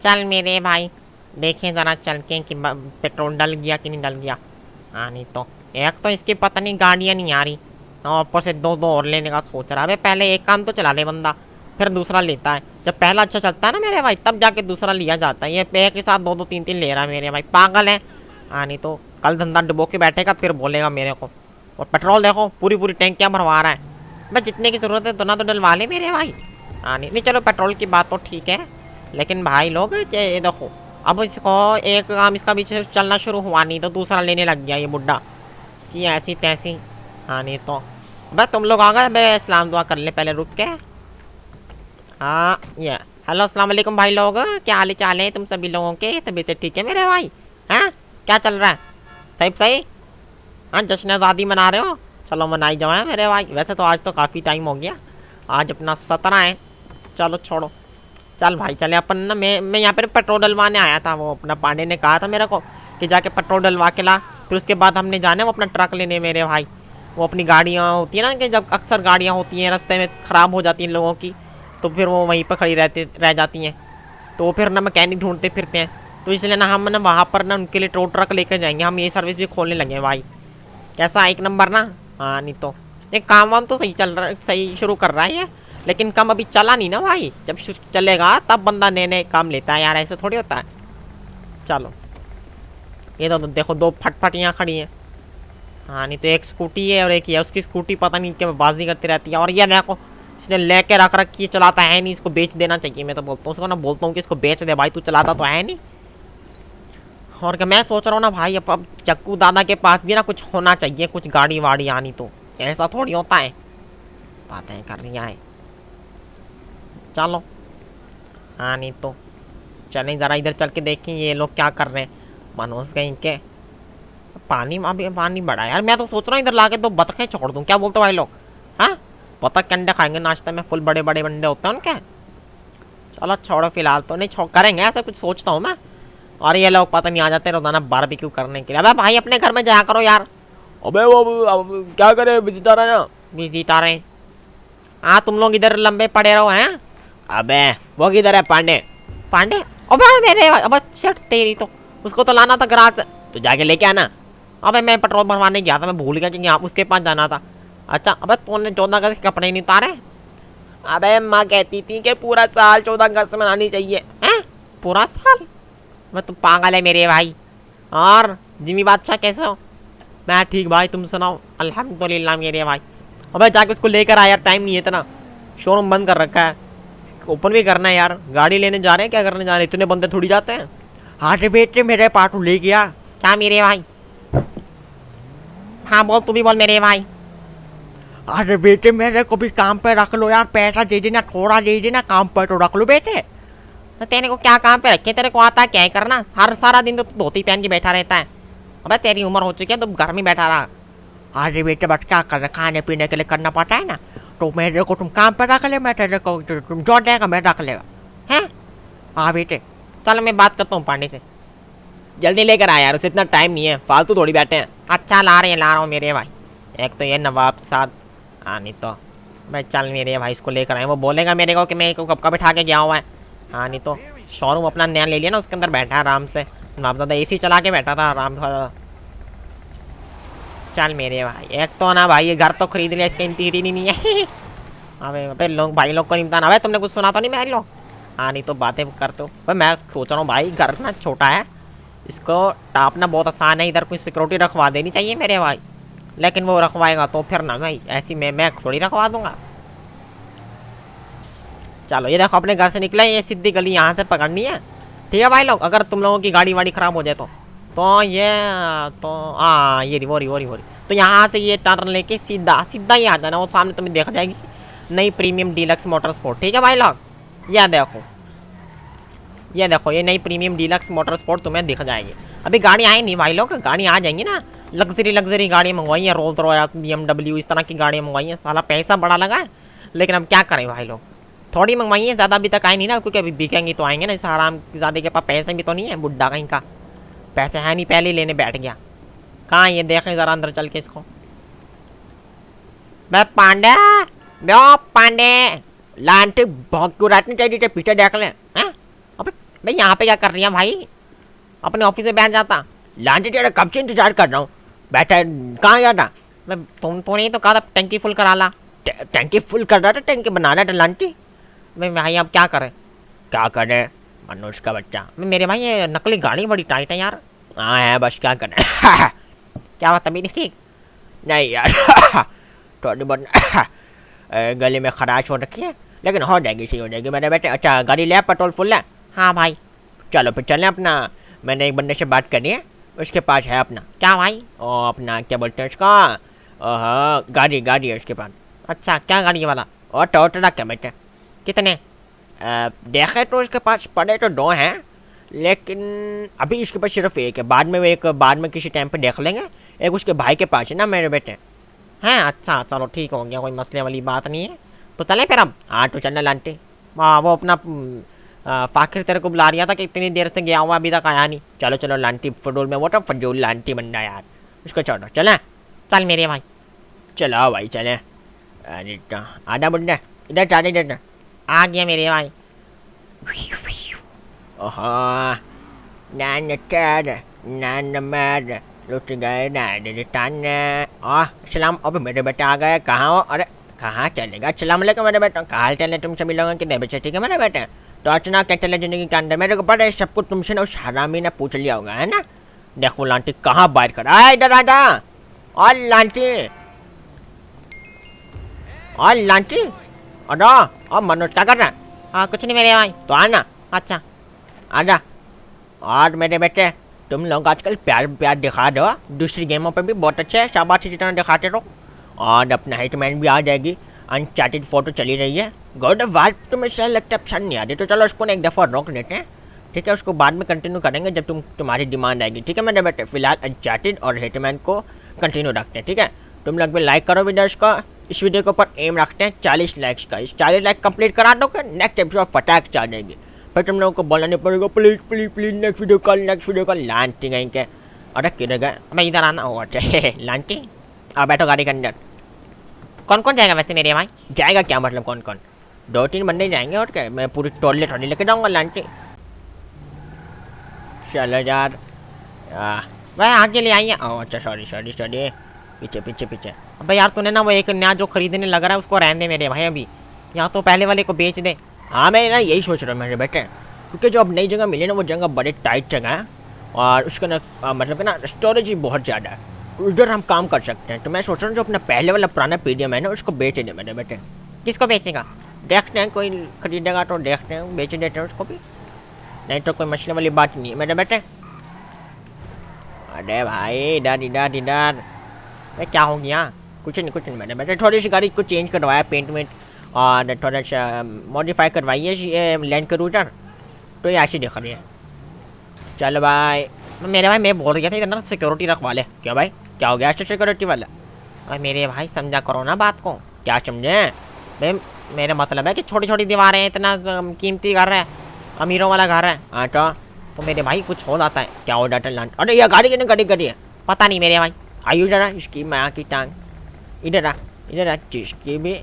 चल मेरे भाई, देखें ज़रा चल के कि पेट्रोल डल गया कि नहीं डल गया। हाँ नहीं तो एक तो इसकी पता नहीं गाड़ियाँ नहीं आ रही, और ऊपर से दो दो और लेने का सोच रहा है। अबे पहले एक काम तो चला ले बंदा, फिर दूसरा लेता है। जब पहला अच्छा चलता है ना मेरे भाई, तब जाके दूसरा लिया जाता है। ये एक के साथ दो दो तीन तीन ले रहा है मेरे भाई, पागल है। हाँ नहीं तो कल धंधा डुबो के बैठेगा, फिर बोलेगा मेरे को। और पेट्रोल देखो पूरी पूरी टैंकियाँ भरवा रहा है। बस जितने की ज़रूरत है उतना तो डलवा ले मेरे भाई। हाँ नहीं नहीं, चलो पेट्रोल की बात तो ठीक है, लेकिन भाई लोग ये देखो, अब इसको एक काम इसका भी चलना शुरू हुआ नहीं तो दूसरा लेने लग गया ये बुड्ढा, इसकी ऐसी तैसी। हाँ नहीं तो बस तुम लोग आ गए। भाई इस्लाम दुआ कर ले पहले, रुक के। हाँ ये हेलो अस्सलाम वालेकुम भाई लोग, क्या हाल चाल है तुम सभी लोगों के? तबीयत से ठीक है मेरे भाई? हैं क्या चल रहा है? सही सही। हाँ जश्न आज़ादी मना रहे हो? चलो मनाई जाए मेरे भाई। वैसे तो आज तो काफ़ी टाइम हो गया, आज अपना 17 है। चलो छोड़ो, चल भाई चले अपन ना। मैं यहाँ पर पेट्रोल डलवाने आया था। वो अपना पांडे ने कहा था मेरे को कि जाके पेट्रोल डलवा के ला, फिर उसके बाद हमने जाना है वो अपना ट्रक लेने मेरे भाई। वो अपनी गाड़ियाँ होती है ना, कि जब अक्सर गाड़ियाँ होती हैं रास्ते में ख़राब हो जाती हैं लोगों की, तो फिर वो वहीं पर खड़ी रह जाती हैं, तो वो फिर ना मैकेनिक ढूंढते फिरते हैं। तो इसलिए ना हम ना वहाँ पर ना उनके लिए टो ट्रक लेकर जाएंगे। हम ये सर्विस भी खोलने लगे हैं भाई। कैसा, एक नंबर ना? हाँ नहीं तो ये काम वाम तो सही चल रहा है, सही शुरू कर रहा है ये, लेकिन काम अभी चला नहीं ना भाई। जब चलेगा तब बंदा नए नए काम लेता है यार, ऐसे थोड़ी होता है। चलो ये तो देखो दो फटफट यहाँ खड़ी हैं। हाँ नहीं तो एक स्कूटी है और एक ही है, उसकी स्कूटी पता नहीं क्या बाजी करती रहती है। और ये देखो इसने लेके रख रखी है, चलाता है नहीं, इसको बेच देना चाहिए। मैं तो बोलता हूँ उसको ना, बोलता हूँ कि इसको बेच दे भाई, तू चलाता तो है नहीं। और क्या मैं सोच रहा हूँ ना भाई, अब चक्कू दादा के पास भी ना कुछ होना चाहिए, कुछ गाड़ी वाड़ी आनी, तो ऐसा थोड़ी होता है। बातें कर रही है। चलो हाँ नहीं तो चलें ज़रा इधर चल के देखें ये लोग क्या कर रहे हैं। मनोज कहीं के पानी अभी पानी बड़ा यार। मैं तो सोच रहा हूँ इधर लाके दो बतखें छोड़ दूँ, क्या बोलते हो भाई लोग? हाँ बतख के अंडे खाएंगे नाश्ते में, फुल बड़े बड़े अंडे होते हैं उनके। चलो छोड़ो फिलहाल तो नहीं, छोड़ करेंगे ऐसा कुछ सोचता हूँ मैं। और ये लोग पता नहीं आ जाते रोजाना बारबेक्यू करने के लिए। अबे भाई अपने घर में जाया करो यार। अबे वो अब क्या करे, विजिटर है ना, विजिटर है। हाँ तुम लोग इधर लंबे पड़े रहो हैं। अबे वो किधर है पांडे? पांडे अबे मेरे, अब शट तेरी तो, उसको तो लाना था गराज से, तो जाके लेके आना। अबे मैं पेट्रोल भरवाने गया था, मैं भूल गया कि आप उसके पास जाना था। अच्छा अबे तूने 14 अगस्त के कपड़े नहीं उतारे? अबे माँ कहती थी कि पूरा साल 14 अगस्त मनानी चाहिए। हैं पूरा साल? मैं तो पागल है मेरे भाई। और जिमी बादशाह कैसे हो? मैं ठीक भाई, तुम सुनाओ? अल्हम्दुलिल्लाह मेरे भाई। अबे जाके उसको लेकर आया, टाइम नहीं है इतना, शोरूम बंद कर रखा है, ओपन भी करना है यार। गाड़ी लेने जा रहे हैं, क्या करने जा रहे हैं, इतने बंदे थोड़ी जाते हैं। हाँ रे बेटे मेरे पाटू ले गया। क्या मेरे भाई? हाँ बोल, तू भी बोल मेरे भाई। अरे बेटे मेरे को भी काम पे रख लो यार, पैसा दे देना, थोड़ा दे देना, काम पर तो रख लो बेटे। तो तेरे को क्या काम पे रखे, तेरे को आता है क्या है करना? हर सारा दिन तो तू धोती पहन के बैठा रहता है। अबे तेरी उम्र हो चुकी है, तुम घर में बैठा रहा। अरे बेटे बट क्या कर रहे, खाने पीने के लिए करना पड़ता है ना, तो मेरे को तुम काम पे रख ले, मैं तेरे को तुम जो देगा मैं रख लेगा। हैं हाँ बेटे, चल मैं बात करता हूँ पांडे से, जल्दी लेकर आया यार, उसे इतना टाइम नहीं है, फालतू थोड़ी बैठे हैं। अच्छा ला रहा हूँ मेरे भाई। एक तो ये नवाब के साथ नहीं तो मैं, चल मेरे भाई इसको लेकर आए। वो बोलेगा मेरे को कि मैं को कब का बैठा के गया हुआ है। हाँ नहीं तो शोरूम अपना नया ले लिया ना, उसके अंदर बैठा है आराम से, नवाबजादा एसी चला के बैठा था आराम से। चल मेरे भाई, एक तो ना भाई ये घर तो खरीद लिया, इसका इंटीरियर ही नहीं है। अबे अबे लोग भाई लोग को नहीं बताना। भाई तुमने कुछ सुना तो नहीं मेरे लोग? हाँ नहीं तो बातें करते हो भाई। मैं सोच रहा हूँ भाई घर ना छोटा है, इसको टापना बहुत आसान है, इधर कोई सिक्योरिटी रखवा देनी चाहिए मेरे भाई। लेकिन वो रखवाएगा तो फिर ना भाई ऐसी मैं थोड़ी रखवा दूंगा। चलो ये देखो अपने घर से निकला, ये सीधी गली यहाँ से पकड़नी है, ठीक है भाई लोग। अगर तुम लोगों की गाड़ी वाड़ी खराब हो जाए तो ये तो हाँ ये रिवोरी तो यहाँ से ये टर्न लेके सीधा सीधा ही आ जाना, वो सामने तुम्हें देख जाएगी नई प्रीमियम डीलक्स मोटर स्पोर्ट, ठीक है भाई लोग। ये देखो ये नई प्रीमियम डीलक्स मोटर स्पोर्ट तुम्हें दिख जाएगी। अभी गाड़ी आई नहीं भाई लोग, गाड़ी आ जाएंगी ना। लग्जरी गाड़ी मंगवाई है, रोल्स रॉयस BMW इस तरह की गाड़ियाँ मंगवाई हैं। साला पैसा बड़ा लगा है, लेकिन अब क्या करें भाई लोग, थोड़ी मंगवाई है, ज़्यादा अभी तक आई नहीं ना, क्योंकि अभी बिकेंगी तो आएंगे ना। इस आराम ज़्यादा के पास पैसे भी तो नहीं है, बुढ़ा कहीं का पैसे है नहीं, पहले ही लेने बैठ गया। कहाँ ये देखें ज़रा अंदर चल के इसको। बे पांडे, बे पांडे लांटी बहुत क्यों रहती चाहिए, पीछे देख ले। हैं अबे भाई यहाँ पे क्या कर रही है भाई, अपने ऑफिस में बैठ जाता। लांटी तेरा कब से इंतजार कर रहा हूँ, बैठा कहाँ गया था? मैं तो नहीं तो कहा था टंकी फुल करा ला। टैंकी फुल कर रहा था, टैंकी बना रहा था लांटी। भाई अब क्या करें? क्या करे मनुष्य का बच्चा। मेरे भाई ये नकली गाड़ी बड़ी टाइट है यार। हाँ है, बस क्या करे। क्या बात, तभी ठीक? नहीं यार थोड़ी बहुत गले में खराश हो रखी है, लेकिन हो जाएगी, सही हो जाएगी मेरे बेटे। अच्छा गाड़ी ले, पेट्रोल फुल है? हाँ भाई। चलो फिर चलें अपना। मैंने एक बंदे से बात करी है, उसके पास है अपना। क्या भाई? ओ अपना क्या बोलते हैं उसका, हाँ गाड़ी गाड़ी है उसके पास। अच्छा क्या गाड़ी वाला? और टोटरा क्या बेटे? कितने? देखे तो उसके पास पड़े तो 2 हैं, लेकिन अभी उसके पास सिर्फ एक है। बाद में बाद में किसी टाइम पे देख लेंगे। एक उसके भाई के पास है ना मेरे बेटे। हैं? अच्छा चलो ठीक हो गया, कोई मसले वाली बात नहीं है। तो चले फिर अब। हाँ तो चलना लांटी। वो अपना फाकिर तेरे को बुला रहा था कि इतनी देर से गया हुआ अभी तक आया नहीं। चलो चलो लांटी फजूल में, वो तो फजूल लांटी बंदा यार, उसको छोड़ो। चले चल मेरे भाई। चलो भाई चले। अरे तो आधा बुढ़ा इधर चारे इधर आ गया मेरे भाई। ओहो नान कर नान मार लुट गए नान टान। सलाम। अबे मेरे बेटा आ गए, कहाँ हो? अरे कहाँ चलेगा? अस्सलाम वालेकुम मेरे बेटा, कहाँ हाल चाल है तुम सभी लोगों के? नहीं बच्चे ठीक है मेरे बेटे? तो अचानक क्या चले जिंदगी के अंदर? मेरे को पता है सब कुछ तुमसे ना उस हरामी ने पूछ लिया होगा, है ना? देखो लांटी कहाँ बाहर कर, आ इधर आ जा। और लांटी, और लांटी, अरे अब मनोज क्या कर रहा है? हाँ कुछ नहीं मेरे भाई। तो आना। अच्छा आजा। और मेरे बेटे तुम लोग आजकल प्यार प्यार दिखा दो, दूसरी गेमों पे भी बहुत अच्छे है, शाबाशी जितना दिखाते रहो। और अपना हिटमैन भी आ जाएगी, अनचार्टेड फोटो चली रही है। गॉड ऑफ वार तुम्हें सही लगता है, पसंद नहीं आती तो चलो उसको एक दफ़ा रोक लेते हैं, ठीक है? उसको बाद में कंटिन्यू करेंगे जब तुम्हारी डिमांड आएगी, ठीक है मेरे बेटे? फिलहाल अनचार्टेड और हिटमैन को कंटिन्यू रखते हैं, ठीक है? तुम लोग भी लाइक करो वीडियोस को। इस वीडियो के ऊपर एम रखते हैं 40 लाइक्स का। इस 40 लाइक कंप्लीट करा दो कि नेक्स्ट एपिसोड फटाक से आ जाएगी। फिर तुम लोगों को बोलना नहीं पड़ेगा please please please next video call लांटी गई के। अरे किधर गए? मैं इधर आना हो। अच्छा लांटी आ बैठो गाड़ी के अंदर। कौन कौन जाएगा वैसे मेरे भाई? जाएगा क्या मतलब कौन कौन? 2-3 बंदे जाएंगे और क्या, मैं पूरी टोली थोड़ी लेके जाऊँगा लांटी। चलो यार। भाई आगे ले आइए। ओह अच्छा सॉरी सॉरी सॉरी, पीछे पीछे पीछे। अबे यार तूने ना वो एक नया जो खरीदने लग रहा है उसको रहने दे मेरे भाई अभी, या तो पहले वाले को बेच दे। हाँ मैं ना यही सोच रहा हूँ मेरे बेटे, क्योंकि जो अब नई जगह मिली ना वो जगह बड़े टाइट जगह है और उसका ना मतलब कि ना स्टोरेज ही बहुत ज़्यादा है, उधर हम काम कर सकते हैं। तो मैं सोच रहा हूँ जो अपना पहले वाला पुराना पीडीएम है ना उसको बेच दे मेरे बेटे। किसको बेचेगा? देखते हैं कोई खरीदेगा तो देखते हैं, बेच देते हैं उसको भी, नहीं तो कोई मसले वाली बात नहीं है मेरे बेटे। अरे भाई इधर इधर इधर। क्या हो गया? कुछ नहीं मेरे बेटे, थोड़ी सी गाड़ी को चेंज करवाया, पेंट वेंट और थोड़ा सा मॉडिफाई करवाइए लैंड क्रूजर, तो ये ऐसी दिख रही है। चलो भाई। मेरे भाई मैं बोल रहा था इधर ना सिक्योरिटी रखवा ले। क्या भाई क्या हो गया अच्छा सिक्योरिटी वाला? भाई मेरे भाई समझा करो ना बात को। क्या समझे? भाई मेरा मतलब है कि छोटी छोटी दीवारें हैं, इतना कीमती घर है, अमीरों वाला घर है। हाँ तो मेरे भाई कुछ हो जाता है। क्या हो जाता है लांट? अरे ये गाड़ी की नहीं गाड़ी है, पता नहीं मेरे भाई। आयु जरा इसकी माँ की टांग, इधर आ जिसकी भी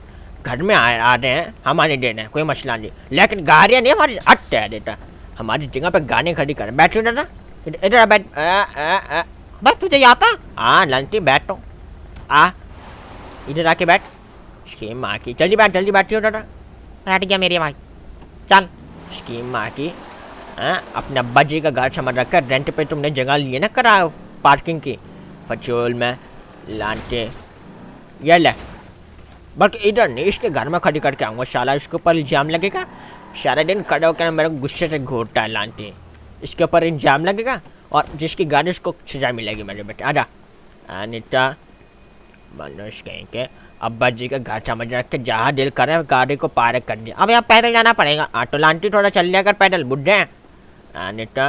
घर में आ रहे हैं हमारे दे रहे हैं, कोई मसला नहीं, लेकिन गाड़ियाँ नहीं हमारी अट्टे है देता, हमारी जगह पे गाने खड़ी कर बैठो ना, इधर बैठ। बस तुझे आता? हाँ लंटी बैठो, आ इधर आके बैठ, इसकी माँ की जल्दी बैठियो दादा। बैठ गया मेरे भाई। चल। इसकी माँ की अपने अब्बा जी का घर समझ रखा, रेंट पे तुमने जगह ली है ना करा पार्किंग की, फचोल में लांटे। ये ले, बल्कि इधर नहीं इसके घर में खड़ी करके आऊँगा, शाला इसके ऊपर इल्ज़ाम लगेगा, सारा दिन खड़ा होकर मेरे को गुस्से से घूरता है लांटी, इसके ऊपर इल्ज़ाम लगेगा और जिसकी गाड़ी उसको सजा मिलेगी मेरे बेटे। आजा अनिता मनुष्य कहीं के अब्बा जी का घर समझ रख के जहाँ दिल करे गाड़ी को पार्क कर दिया। अब यहाँ पैदल जाना पड़ेगा। तो लांटी थोड़ा चल लिया कर पैदल, बुढ़े अनिता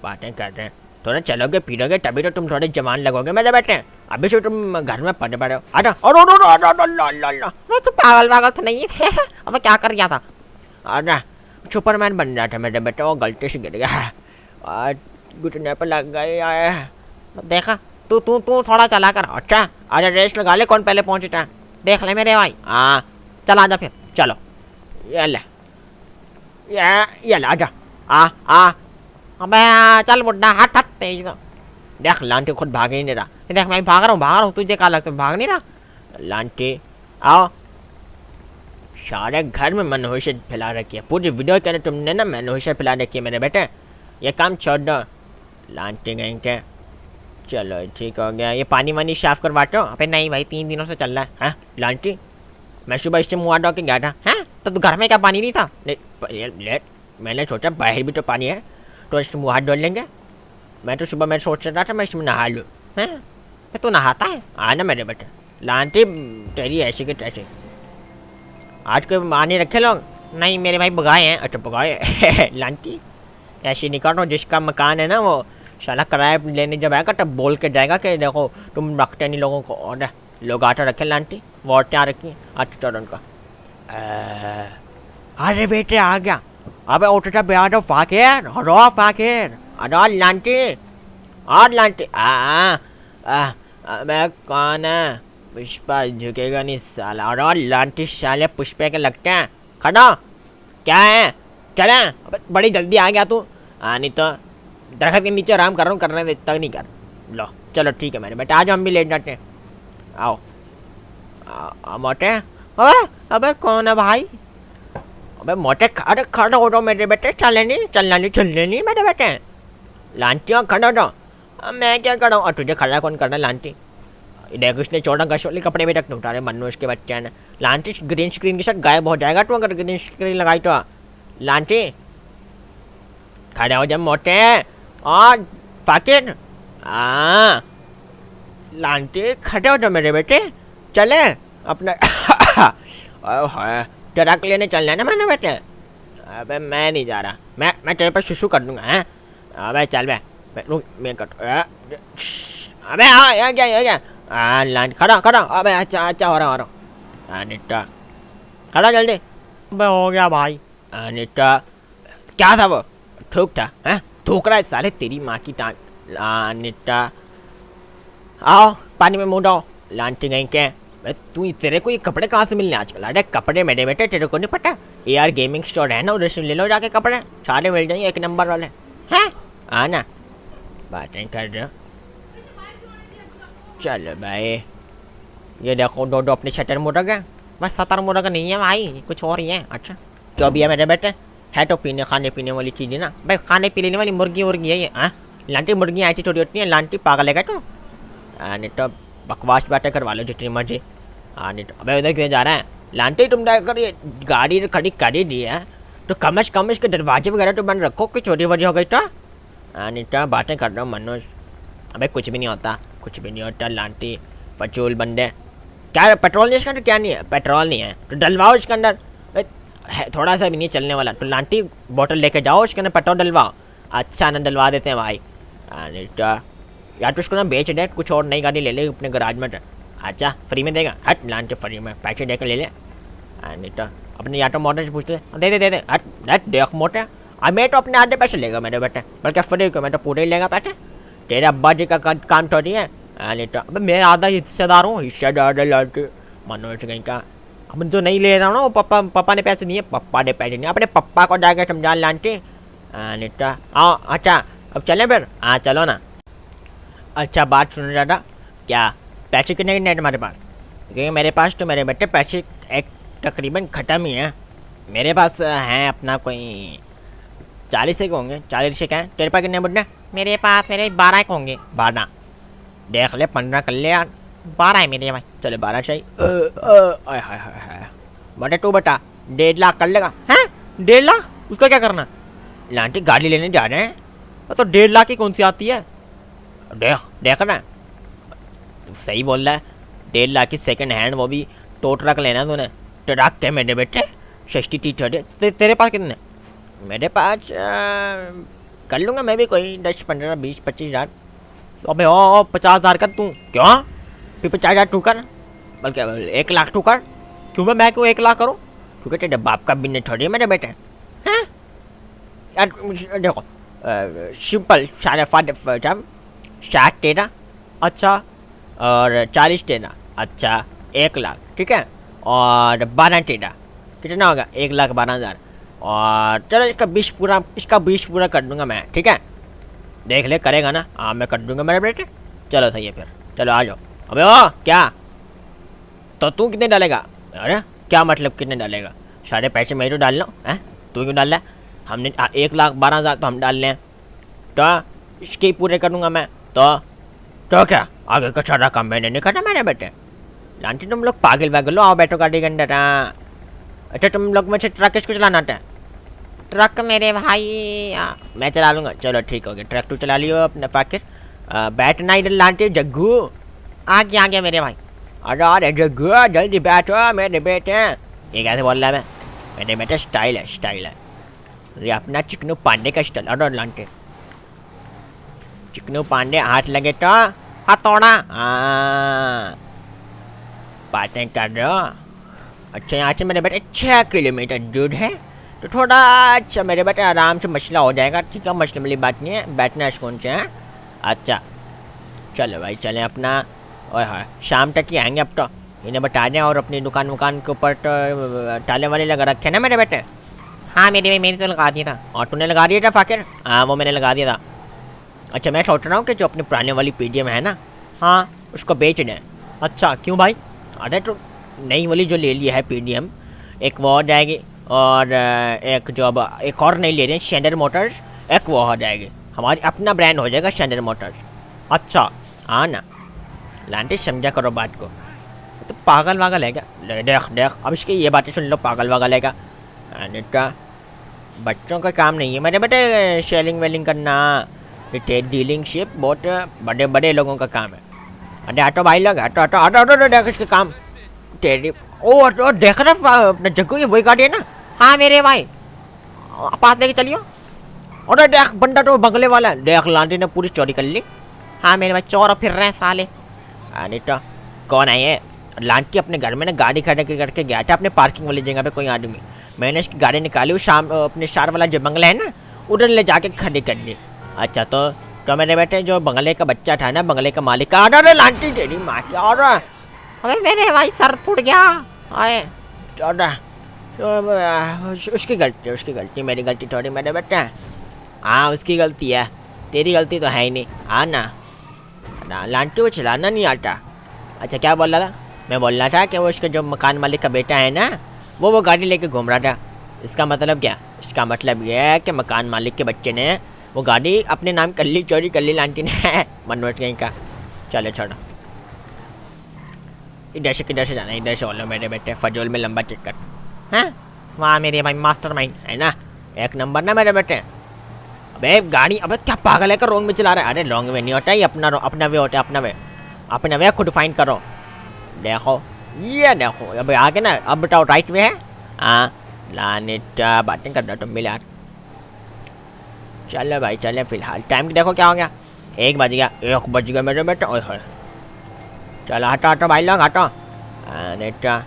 बातें कर रहे हैं, थोड़ा चलोगे फिरोगे तभी तो तुम थोड़े जवान लगोगे मेरे बेटे, अभी से तुम घर में पड़े पड़े हो। आजा। तो पागल तो नहीं है। अब क्या कर गया था? अरे सुपरमैन बन रहा था मेरे बेटे, वो गलती से गिर गया और घुटने पर लग गए। देखा तू तू तू थोड़ा चला कर। अच्छा आजा रेस लगा ले, कौन पहले पहुंचता है देख ले मेरे भाई। हाँ चल आजा फिर। चलो ये ले, ये ले आजा। आ अबे चल बुड्ढा, हट हट तेज तो। देख लांटी खुद भाग ही नहीं रहा। ये देख मैं भाग रहा हूँ, तुझे क्या लगता है भाग नहीं रहा? लांटी आओ, सारे घर में मनहूसियत फैला रखी है, पूरी वीडियो के अंदर तुमने ना मनहूसियत फैला रखी है मेरे बेटे। ये काम छोड़ दो लांटी गई के। चलो ठीक हो गया, ये पानी वानी साफ करवाते हो? अबे नहीं भाई, 3 दिनों से चल रहा है। हाँ लांटी, मैं सुबह इससे मुँह धो के गया था। हैं तो तू घर में क्या पानी नहीं था? नहीं लेट, मैंने सोचा बाहर भी तो पानी है तो इससे मुँह हाथ धो लेंगे। मैं तो सुबह मैं सोच रहा था मैं इसमें नहा लूँ। हैं तू नहाता है? ना मेरे बेटे। लांटी तेरी ऐसी के तैसी, आज कोई मानी रखे लोग? नहीं मेरे भाई बगाए हैं। अच्छा पकाए लांटी ऐसे नहीं कर रहा, जिसका मकान है ना वो साला किराया लेने जब आएगा तब बोल के जाएगा कि देखो तुम रखते नहीं लोगों को। और लोग आटा रखे लांटी, वोट आ रखी आटा चौड़न का। अरे बेटे आ गया। अबे उठा ब्याह दो फाकिर, रो फाकिर, अरे लांटी और लांटी अबे कौन है? पुष्पा झुकेगा नहीं साला। और लांटी साले पुष्पे के लगते हैं। खड़ा क्या है? चले। अबे बड़ी जल्दी आ गया तू। नहीं तो दरख्त के नीचे आराम कर रहा हूँ, करने दे तक नहीं कर। लो चलो ठीक है मेरे बेटे, आज हम भी लेट जाते हैं। आओ मोटे। अबे कौन है भाई? अबे मोटे अरे खड़ा हो जाओ मेरे बेटे, चलने नहीं मेरे बेटे। लांटी खड़ा हो जाओ। मैं क्या कर रहा हूँ और तुझे खड़ा कौन करना लांटी? देख उसने 14 अगस्त वाले कपड़े भी रख उठा रहे मनोज के बच्चे ने। लांटी ग्रीन स्क्रीन के साथ गायब हो जाएगा तू अगर ग्रीन स्क्रीन लगाई तो। लांटी खड़ा हो जा मोटे और फाकिर। लांटी खड़े हो जाओ मेरे बेटे, चले अपने ट्रक लेने चलना है ना मेरे बेटे। अबे मैं नहीं जा रहा, मैं तेरे पर शुशु कर दूंगा। हैं अबे चल बे रुक मैं कट। अबे हाँ यहाँ क्या लांटी खड़ा खड़ा। अबे अच्छा हो रहा अनिता खड़ा जल्दी। अबे हो गया भाई। अनिता क्या था वो? थूक था? हैं थूक रहा है साले तेरी माँ की टांग। अनिता आओ पानी में मुँह डाओ। लांटी गई के तू तेरे को ये कपड़े कहाँ से मिलने आजकल? अरे कपड़े मेरे बेटे तेरे को नहीं पता? AR गेमिंग स्टोर है ना, उधर से ले लो जाके कपड़े, सारे मिल जाएंगे 1 नंबर वाले। हैं आना बातें कर रहे हो। चलो भाई ये देखो दो अपने शटर मुर्ग है। बस 70 मुर्गा नहीं है भाई, कुछ और ही है। अच्छा जो भी है मेरे बेटे है तो खाने पीने वाली चीज़ें ना भाई, खाने पीने वाली मुर्गी है ये। हाँ लांटी मुर्गी ऐसी छोटी होती है, लांटी पागल है तो। नहीं तो बकवास बातें करवा लो जितनी मर्जी। नहीं तो अबे उधर किधर जा रहा है? लांटी तुम अगर ये गाड़ी खड़ी कर ही दी है तो कम से कम इसके दरवाजे वगैरह तो बंद रखो कि चोरी वोरी हो गई तो। नहीं तो बातें कर रहा हूँ मनोज। अबे कुछ भी नहीं होता, कुछ भी नहीं होता लांटी पचोल बंदे। क्या पेट्रोल नहीं इसके अंदर? क्या नहीं है? पेट्रोल नहीं है तो डलवाओ इसके अंदर। है थोड़ा सा भी नहीं चलने वाला तो लांटी बोतल लेके जाओ, उसके अंदर पेट्रोल डलवाओ। अच्छा ना डलवा देते हैं भाई। नहीं तो यार तो उसको ना बेच दे, कुछ और नई गाड़ी ले ले अपने गराज में। अच्छा फ्री में देगा? हट लांटी फ्री में पैसे दे कर ले ले। नहीं तो अपने या तो मोटर से पूछते दे हट देख मोटे। अब मैं तो अपने आधे पैसे लेगा मेरे बेटे, बल्कि फ्री को मैं तो पूरे ही लेगा पैसे। तेरे अब्बा जी का काम थोड़ी है। नहीं तो अब मैं आधा हिस्सेदार हूँ, हिस्सेदार लांटी मनोज कहीं का। अब जो नहीं ले रहा हूँ ना वो पापा ने पैसे नहीं है, पापा ने पैसे नहीं, अपने पापा को जाकर समझा लांटी। नहीं तो आओ। अच्छा अब चलें फिर? हाँ चलो ना। अच्छा बात सुन रहा था, क्या पैसे कितने कितने तुम्हारे पास? क्योंकि मेरे पास तो मेरे बेटे पैसे एक तकरीबन ख़त्म ही है। मेरे पास हैं अपना कोई 40 एक होंगे। 40 से क्या है? तेरे पास कितने बुढ़े? मेरे पास मेरे 12 एक होंगे। 12 देख ले, 15 कर ले यार। 12 है मेरे भाई। चलो 12 चाहिए। बेटे तू बता 1.5 लाख कर लेगा? हैं 1.5 लाख? उसका क्या करना? लांटी गाड़ी लेने जा रहे हैं। तो 1.5 लाख की कौन सी आती है? देख ना सही बोल रहा है। 1.5 लाख की सेकंड हैंड, वो भी टो ट्रक लेना तूने। ट्रक के मेरे बेटे 60 तेरे पास कितने? मेरे पास कर लूँगा मैं भी कोई 10 15 20 25 हज़ार। अबे ओ 50,000 कर तू। क्यों? फिर 50,000 तू कर, बल्कि 1 लाख तू कर। क्यों मैं क्यों 1 लाख करूँ? क्योंकि तेरे बाप का बिजनेस थोड़ी है मेरे बेटे। हैं यार देखो सिंपल 60 तेरा। अच्छा और 40 तेरा। अच्छा 1 लाख ठीक है। और 12 तेरा कितना होगा? 1,12,000। और चलो इसका 20 पूरा कर दूंगा मैं, ठीक है। देख ले करेगा ना, हाँ मैं कर दूंगा मेरे बेटे। चलो सही है फिर, चलो आ जाओ। अबे ओ क्या, तो तू कितने डालेगा? अरे क्या मतलब कितने डालेगा? सारे पैसे मैं तो डाल लो हैं, तू क्यों डाल रहा है? हमने 1,12,000 तो हम डाल लें, तो इसके ही पूरे करूँगा मैं। तो क्या आगे का सारा काम मैंने नहीं करना मेरे बेटे। लांटी तुम लोग पागल वागल हो, आओ बैठो गाड़ी के अंदर। हाँ अच्छा, तुम लोग में से ट्रक किसको चलाना आता है? ट्रक मेरे भाई मैं चला लूँगा। चलो ठीक हो गया, ट्रक तू चला लियो अपने पाकिर। बैठना इधर लांटी। जग्गू आ गया मेरे भाई। अरे जग्गू जल्दी बैठो मेरे बेटे। ये कैसे बोल रहा है? मेरे बेटे स्टाइल है, स्टाइल है ये अपना चिकनू पांडे का स्टाइल। अरे लांटे चिकनू पांडे हाथ लगे तो हथौड़ा। बातें कर रहे हो? अच्छा यहाँ से मेरे बेटे 6 किलोमीटर दूर है, तो थोड़ा अच्छा मेरे बेटे आराम से मसला हो जाएगा, ठीक है। मसले वाली बात नहीं है, बैठना सुकून से है। अच्छा चलो भाई चलें अपना। ओए हाँ शाम तक ही आएंगे अब तो, इन्हें बता दें। और अपनी दुकान के ऊपर तो ताले वाले लगा रखे ना मेरे बेटे? हाँ मेरे भाई, मैंने तो लगा दिया था। और तूने लगा दिया था फाकिर? हाँ वो मैंने लगा दिया था। अच्छा मैं सोच रहा हूँ कि जो अपनी पुराने वाली पीडीएम है ना, हाँ उसको बेच दें। अच्छा क्यों भाई? अरे तो नई वाली जो ले ली है पीडीएम, एक वो हो जाएगी, और एक जो अब एक और नई ले रहे हैं स्टैंडर्ड मोटर्स, एक वो हो जाएगी। हमारी अपना ब्रांड हो जाएगा स्टैंडर्ड मोटर्स। अच्छा हाँ ना लांटी, समझा करो बात को। तो पागल वागल है क्या? देख देख अब इसकी ये बातें सुन लो, पागल वागल है क्या? अनिता बच्चों का काम नहीं है मेरे बेटे शेलिंग वेलिंग करना, रिटेल डीलिंग शिप बहुत बड़े बड़े लोगों का काम है। अरे ऑटो भाई लोग, ऑटो ऑटो ऑटो ऑटो देख इसके काम तेरी। ओ देख रहा अपना जग्गू, ये वही गाड़ी है ना? हाँ मेरे भाई, पास लेके चलियो। अरे देख बंदा तो बंगले वाला है, देख लांटी ने पूरी चोरी कर ली। हाँ मेरे भाई, चोर फिर रहे हैं साले। अनिता कौन है ये? लांटी अपने घर में ना गाड़ी खड़ा करके गया था अपने पार्किंग वाली जगह पे कोई आदमी, मैंने इसकी गाड़ी निकाली, वो शाम अपने शार वाला जो बंगला है ना उधर ले जाके खड़ी कर ली। अच्छा तो मेरे बेटे जो बंगले का बच्चा था ना, बंगले का मालिक का, अरे लांटी तेरी माँ की। और अबे मेरे भाई सर फूट गया। आए उसकी गलती, उसकी गलती, मेरी गलती थोड़ी मेरे बेटे। हाँ उसकी गलती है, तेरी गलती तो है ही नहीं। हाँ ना लांटी को चलाना नहीं आता। अच्छा क्या बोल रहा था? मैं बोल रहा था कि वो उसके जो मकान मालिक का बेटा है ना, वो गाड़ी लेके घूम रहा था। इसका मतलब क्या? इसका मतलब ये है कि मकान मालिक के बच्चे ने वो गाड़ी अपने नाम कर ली, चोरी कर ली लांटी ने। मनोज कहीं का। चलो छोड़ो, इधर से किधर से जाना, इधर से बोलो मेरे बेटे, फजोल में लंबा चक्कर। हैं? वाह मेरे भाई मास्टरमाइंड। है ना, एक नंबर ना मेरे बेटे। अबे गाड़ी, अबे क्या पागल है, कर रॉन्ग में चला रहा है? अरे रॉन्ग वे नहीं होता, ये अपना वे होता है, अपना वे खुद फाइंड करो। देखो ये देखो, अब आगे ना, अब बताओ राइट वे है? हाँ लाने बातें कर रहा तुम भी यार। चलो भाई चले, फिलहाल टाइम देखो क्या हो गया, 1 बज गया, 1 बज गया मेरे बेटे। ओए होए चलो हटो हटो भाई लोग हटो। नेटा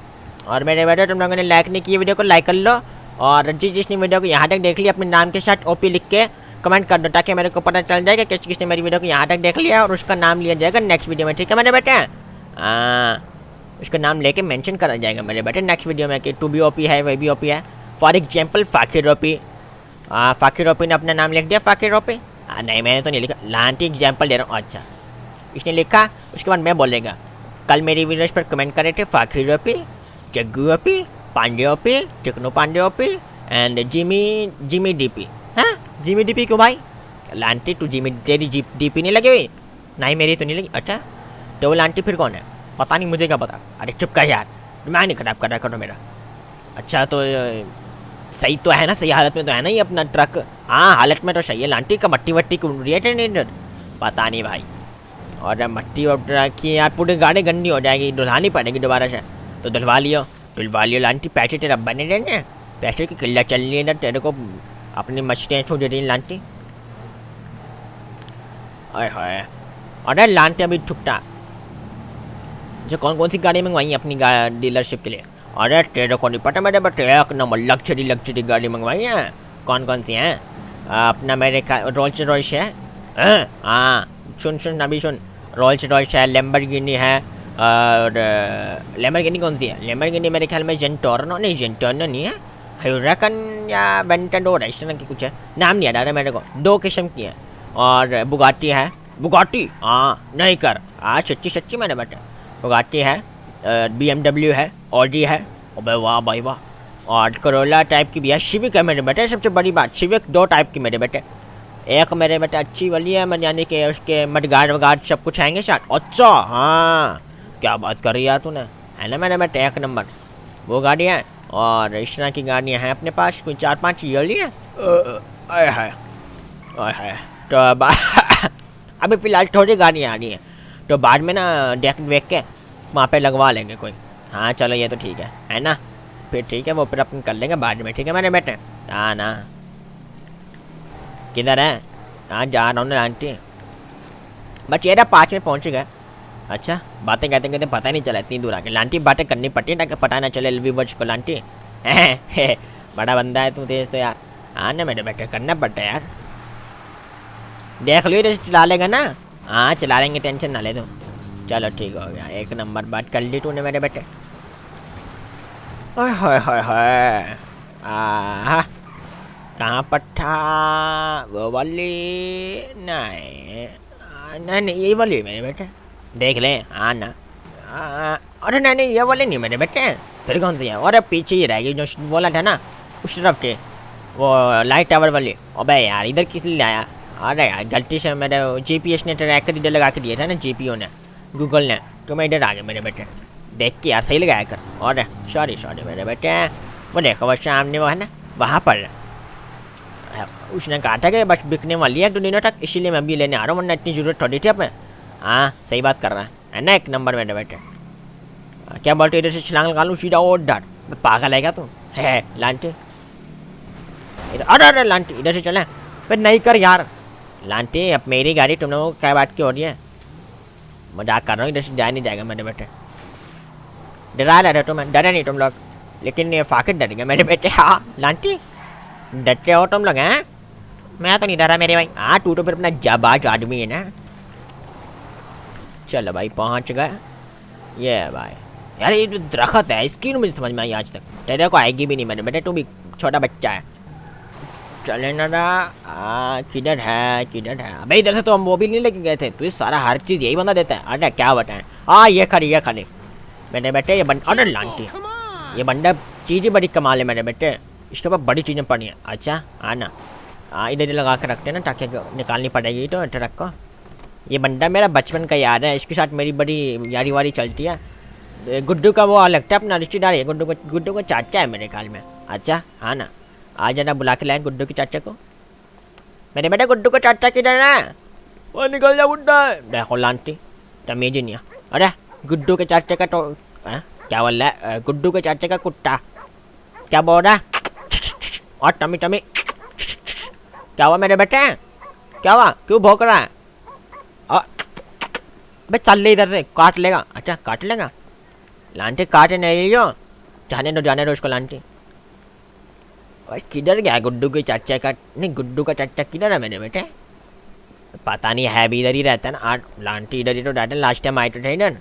और मेरे बेटे तुम लोगों ने लाइक नहीं की वीडियो को लाइक कर लो, और जिसने वीडियो को यहाँ तक देख लिया अपने नाम के साथ ओपी लिख के कमेंट कर दो, ताकि मेरे को पता चल जाएगा कि किसने मेरी वीडियो को यहाँ तक देख लिया, और उसका नाम लिया जाएगा नेक्स्ट वीडियो में, ठीक है मेरे बेटे? हाँ उसका नाम लेके मेंशन करा जाएगा मेरे बेटे नेक्स्ट वीडियो में कि टू बी ओपी है, वही भी ओपी है। For example Faakir OP, Faakir OP ने अपना नाम लिख दिया फ़ाकिर ओपी। नहीं मैंने तो नहीं लिखा, लांटी एग्जाम्पल दे रहा हूँ। अच्छा इसने लिखा, उसके बाद मैं बोलेगा कल मेरी वीडियोस पर कमेंट करे थे Fakir OP, Jaggu OP, Pandey OP, Chiknu Pandey OP and Jimmy DP. हाँ जिमी डीपी क्यों भाई? लांटी तू जिमी, तेरी डीपी नहीं लगी हुई? नहीं मेरी तो नहीं लगी। अच्छा तो वो लांटी फिर कौन है? पता नहीं, मुझे क्या पता। अरे चुप कर यार, दिमाग नहीं खराब कर रहा करो मेरा। अच्छा तो सही तो है ना, सही हालत में तो है ना ये अपना ट्रक? हाँ हालत में तो सही है। लांटी का मट्टी वट्टी क्यों रही है? पता नहीं भाई। और मट्टी और ट्रक की यार पूरी गाड़ी गंदी हो जाएगी, धुलवानी पड़ेगी दोबारा से। तो धुलवा लियो लांटी, पैसे तेरा बने रहने, पैसे की किल्लत चल रही है ना तेरे को, अपनी मछलियाँ छू दे रही लांटी। अरे अरे लांटी अभी छुपटा जो कौन सी गाड़ी मंगवाई है अपनी डीलरशिप के लिए? अरे तेरे को नहीं पता मेरे बट एक नंबर लग्जरी गाड़ी मंगवाई है। कौन सी हैं? अपना मेरे रोल्स रॉयस है। हाँ सुन अभी सुन, रोल्स रॉयस है, लैम्बोर्गिनी है, और लैम्बोर्गिनी कौन सी है? लैम्बोर्गिनी मेरे ख्याल में जेंटोर्नो नहीं है, ह्यूरकन या बेंटडोर है, इस तरह की कुछ है, नाम नहीं याद आ रहा मेरे को। 2 किस्म की है। और बुगाटी है, बुगाटी हाँ नहीं कर, हाँ सच्ची सच्ची मैंने बेटे, बुगाटी है, BMW है, ऑडी है, अबे वाह भाई वाह, और करोला टाइप की भी है, सिविक है मेरे बेटे। सबसे बड़ी बात सिविक 2 टाइप की मेरे बेटे, एक मेरे बेटे अच्छी वाली है, मैं यानी कि उसके मडगार्ड वगार्ड सब कुछ आएंगे साथ। अच्छा हाँ क्या बात कर रही है तूने, है ना मेरे बेटे 1 नंबर वो गाड़ी है। और इस तरह की गाड़ियाँ हैं अपने पास, कोई 4-5 ये ली है। आय हाय आय हाय। तो अब अभी फ़िलहाल थोड़ी गाड़ियाँ आ रही हैं, तो बाद में ना देख देख के वहाँ पे लगवा लेंगे कोई। हाँ चलो ये तो ठीक है ना, फिर ठीक है वो फिर अपन कर लेंगे बाद में, ठीक है मेरे बेटे। हाँ ना किधर है, हाँ जा रहा हूँ ना आंटी, बस ये 5 में पहुँच गए। अच्छा बातें कहते कहते पता नहीं चला इतनी दूर आके, लांटी बातें करनी पड़ती है ताकि पता ना चले व्यूवर्स को लांटी। बड़ा बंदा है तू तेज तो यार। हाँ ना मेरे बेटे करना पड़ता है यार, देख लो इधर चला लेगा ना। हाँ चला लेंगे टेंशन ना ले दो। चलो ठीक हो गया, 1 नंबर बात कर ली तूने मेरे बेटे। हाय हाय हाय हाय आहा कहाँ पर था वो वाली, नहीं नहीं नहीं ये वाली मेरे बेटे, देख ले। हाँ ना अरे नहीं नहीं ये वाले नहीं मेरे बेटे, फिर कौन सी है, अरे पीछे ही रहेगी जो बोला था ना उस तरफ के, वो लाइट टावर वाली। अबे यार इधर किस लिए आया, अरे यार गलती से मेरे GPS ने ट्रैकर इधर लगा के दिया था ना, GPO ने, गूगल ने, तो मैं इधर आ गया मेरे बेटे। देख के यार सही लगाया कर, और सॉरी सॉरी मेरे बेटे। वो देखो वो सामने वो है ना वहाँ पर, उसने कहा था कि बस बिकने वाली है 2 दिनों तक, इसीलिए मैं भी लेने आ रहा हूँ, वरना इतनी ज़रूरत थोड़ी थी अपने। हाँ सही बात कर रहा है ना 1 नंबर मेरे बेटे। क्या बोलते इधर से छलांग लगा लूँ सीधा और डर, पागल है क्या तू, है लांटी अरे अरे लांटी इधर से चले, फिर नहीं कर यार लांटी, अब मेरी गाड़ी तुम लोगों को क्या बात की हो रही है, मजाक कर रहा हूँ, इधर से जा नहीं जाएगा मेरे बेटे। डरा रहे तुम, डरे नहीं तुम लोग, लेकिन ये फाकिर डर गया मेरे बेटे। हाँ लांटी डरते हो तुम लोग हैं, मैं तो नहीं डरा मेरे भाई। हाँ तू तो फिर अपना जाबाज आदमी है ना। चलो भाई पहुँच गए, ये भाई यार ये जो दरख्त है इसकी मुझे समझ में आई आज तक, तेरे को आएगी भी नहीं मेरे बेटे, तू भी छोटा बच्चा है। चले ना किधर है किधर है, अबे इधर से तो हम वो भी नहीं लेके गए थे, तू सारा हर चीज़ यही बंदा देता है। अरे क्या बताएं, हाँ ये खड़ी मेरे बेटे, ये बंदा अरे लांटी, ये बंदा चीज़ ही बड़ी कमाल है मेरे बेटे, इसके पास बड़ी चीज़ें पड़ी हैं। अच्छा हाँ ना, हाँ इधर ही लगा के रखते हैं ना ताकि निकालनी पड़ेगी तो ट्रक को। ये बंदा मेरा बचपन का यार है, इसके साथ मेरी बड़ी यारी वारी चलती है। गुड्डू का वो लगता है अपना रिश्तेदार है, गुड्डू का चाचा है मेरे ख्याल में। अच्छा हाँ ना आ जाना, बुला के लाए गुड्डू के चाचा को। मेरे बेटा गुड्डू का चाचा किधर है, वो निकल जा बुड्ढा, देखो लांटी तमीज ही नहीं है। अरे गुड्डू के चाचा का तो क्या बोल रहा है, गुड्डू के चाचा का कुत्ता क्या बोल रहा है, और टमी टमी क्या हुआ मेरे बेटे, क्या हुआ क्यों भौंक रहा है, बे चल ले इधर से, काट लेगा। अच्छा काट लेगा, लांटी काटे नहीं जो, जाने दो उसको लांटी। भाई किधर गया गुड्डू के चाचा का, नहीं गुड्डू का चाचा किधर है मेरे बेटे, पता नहीं है भी इधर ही रहता है ना। आज लांटी इधर ही तो रहता है, लास्ट टाइम आए तो थे इधर।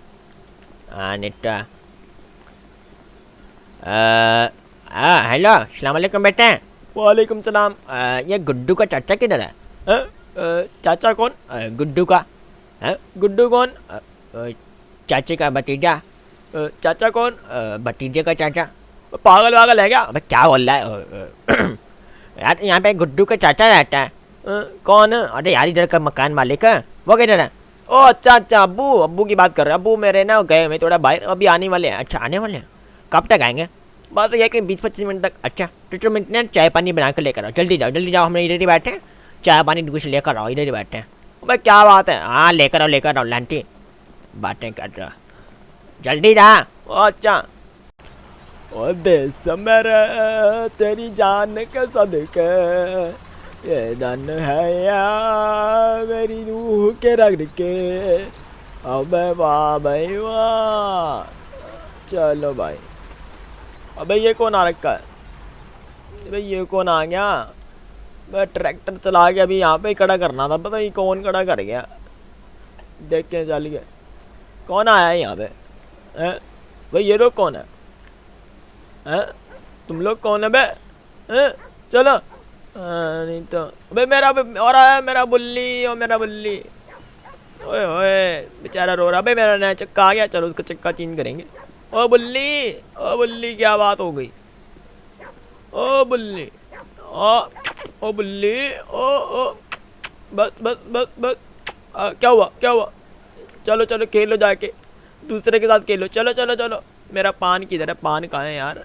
निट्टा हेलो अस्सलाम वालेकुम बेटे। वालेकुम सलाम। ये गुड्डू का चाचा किधर है, चाचा कौन, गुड्डू का, गुड्डू कौन, चाचे का भतीजा, चाचा कौन, भतीजे का चाचा, पागल वागल है क्या, अबे क्या बोल रहा है यार, यहाँ पे गुड्डू का चाचा रहता है। कौन, अरे यार इधर का मकान मालिक है, वो किधर है, ओ अच्छा अच्छा अब्बू की बात कर रहे हैं, अब्बू मेरे ना गए, मैं थोड़ा बाहर अभी आने वाले हैं। अच्छा आने वाले हैं, कब तक आएंगे, बस ये कि 20-25 मिनट तक। अच्छा तो मिनट ने चाय पानी बना कर लेकर आओ, जल्दी जाओ हम इधर ही बैठे, चाय पानी कुछ लेकर आओ, इधर ही बैठे हैं। भाई क्या बात है, हाँ लेकर आओ लांटी, बातें कर रहा, जल्दी जा। अच्छा ओ देश मेरे तेरी जान के सदके, ये धन है या मेरी रूह के रग के, अबे वाह भाई वाह। चलो भाई, अबे ये कौन आ रखा है, अबे ये कौन आ गया, मैं ट्रैक्टर चला के अभी यहाँ पे खड़ा करना था, पता नहीं कौन खड़ा कर गया, देख के चल गया कौन आया है यहाँ पे, हैं भाई ये लोग कौन है, हैं तुम लोग कौन है बे। चलो। नहीं तो अबे मेरा और आया मेरा बुल्ली, और मेरा बुल्ली। ओए ओए बेचारा रो रहा। अबे मेरा नया चक्का आ गया, चलो उसका चक्का चेंज करेंगे। ओ बुल्ली, ओ बुल्ली क्या बात हो गई? ओ बुल्ली, ओ ओ बुल्ली, ओ बस बस बस बस। क्या हुआ क्या हुआ? चलो चलो खेलो जाके, दूसरे के साथ खेलो। चलो चलो चलो। मेरा पान किधर है? पान कहाँ है यार?